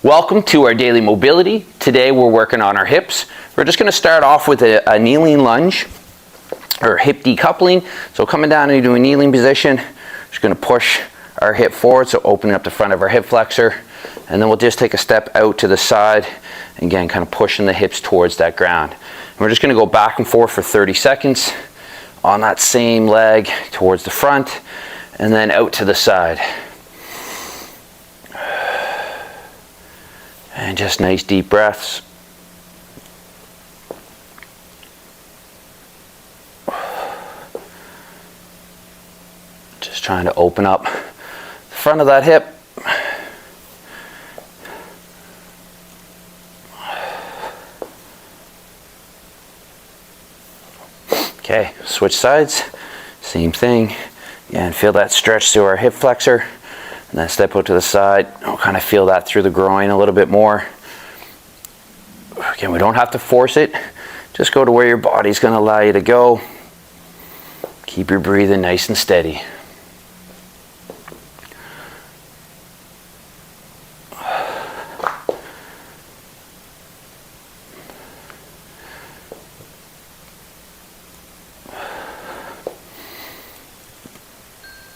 Welcome to our daily mobility. Today we're working on our hips. We're just going to start off with a kneeling lunge or hip decoupling. So coming down into a kneeling position, just going to push our hip forward, so opening up the front of our hip flexor, and then we'll just take a step out to the side, again kind of pushing the hips towards that ground. And we're just going to go back and forth for 30 seconds on that same leg towards the front and then out to the side. And just nice deep breaths. Just trying to open up the front of that hip. Okay, switch sides. Same thing. Again, feel that stretch through our hip flexor. And then step out to the side. I'll kind of feel that through the groin a little bit more. Again, we don't have to force it. Just go to where your body's going to allow you to go. Keep your breathing nice and steady.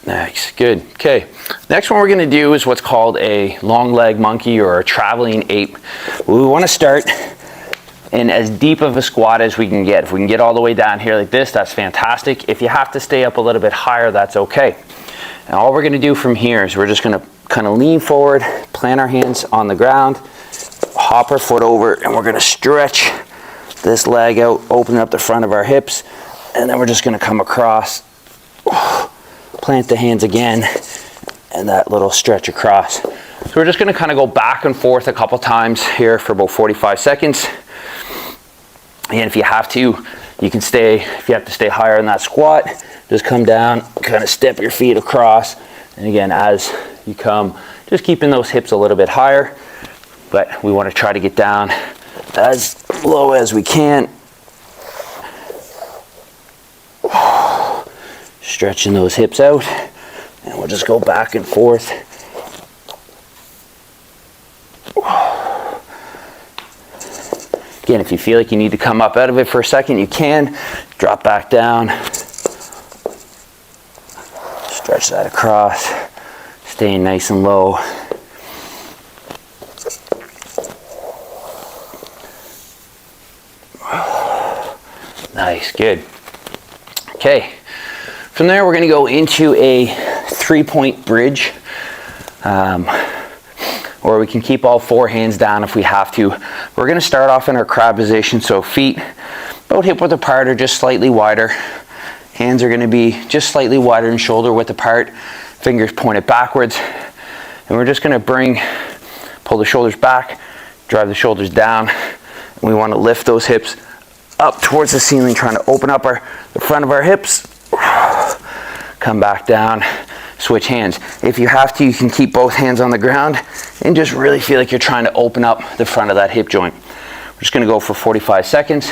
Nice, good. Okay, next one we're going to do is what's called a long leg monkey or a traveling ape. We want to start in as deep of a squat as we can get. If we can get all the way down here like this, that's fantastic. If you have to stay up a little bit higher, that's okay. And all we're going to do from here is we're just going to kind of lean forward, plant our hands on the ground, hop our foot over, and we're going to stretch this leg out, open up the front of our hips, and then we're just going to come across. Plant the hands again, and that little stretch across. So we're just going to kind of go back and forth a couple times here for about 45 seconds. And if you have to, you can stay, if you have to stay higher in that squat, just come down, kind of step your feet across. And again, as you come, just keeping those hips a little bit higher. But we want to try to get down as low as we can. Stretching those hips out, and we'll just go back and forth. Again, if you feel like you need to come up out of it for a second, you can. Drop back down. Stretch that across. Staying nice and low. Nice, good. Okay. From there, we're going to go into a 3-point bridge, or we can keep all four hands down if we have to. We're going to start off in our crab position, so feet about hip width apart or just slightly wider. Hands are going to be just slightly wider than shoulder width apart. Fingers pointed backwards. And we're just going to pull the shoulders back, drive the shoulders down. And we want to lift those hips up towards the ceiling, trying to open up the front of our hips. Come back down, switch hands. If you have to, you can keep both hands on the ground and just really feel like you're trying to open up the front of that hip joint. We're just going to go for 45 seconds.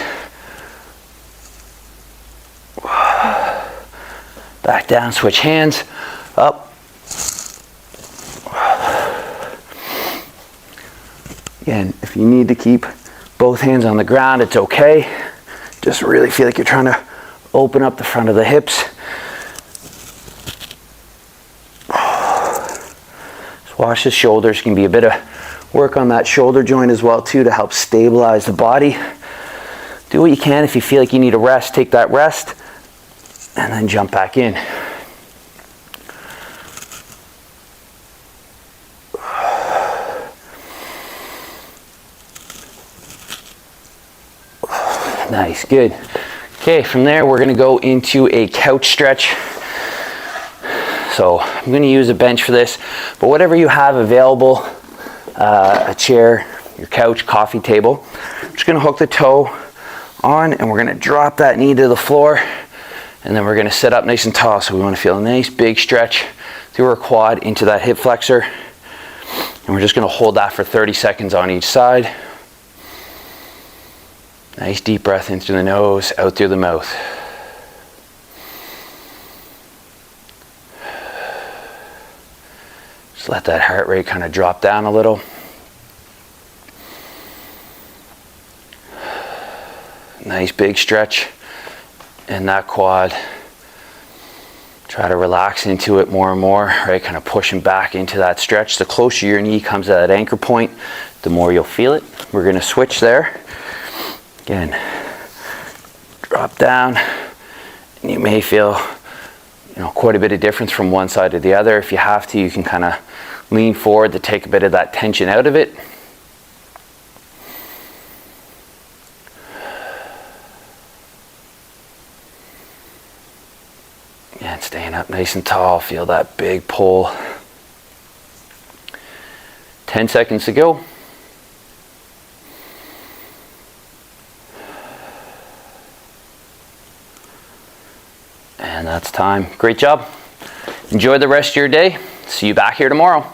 Back down, switch hands, up. Again, if you need to keep both hands on the ground, it's okay. Just really feel like you're trying to open up the front of the hips. Wash the shoulders. Can be a bit of work on that shoulder joint as well too to help stabilize the body. Do what you can. If you feel like you need a rest, take that rest and then jump back in. Nice, good. Okay, from there we're going to go into a couch stretch. So I'm going to use a bench for this, but whatever you have available, a chair, your couch, coffee table. I'm just going to hook the toe on, and we're going to drop that knee to the floor, and then we're going to sit up nice and tall. So we want to feel a nice big stretch through our quad into that hip flexor, and we're just going to hold that for 30 seconds on each side. Nice deep breath in through the nose, out through the mouth. Just let that heart rate kind of drop down a little. Nice big stretch in that quad. Try to relax into it more and more, right? Kind of pushing back into that stretch. The closer your knee comes to that anchor point, the more you'll feel it. We're gonna switch there. Again, drop down, and you may feel, quite a bit of difference from one side to the other. If you have to, you can kind of lean forward to take a bit of that tension out of it. And staying up nice and tall, feel that big pull. 10 seconds to go. And that's time. Great job. Enjoy the rest of your day. See you back here tomorrow.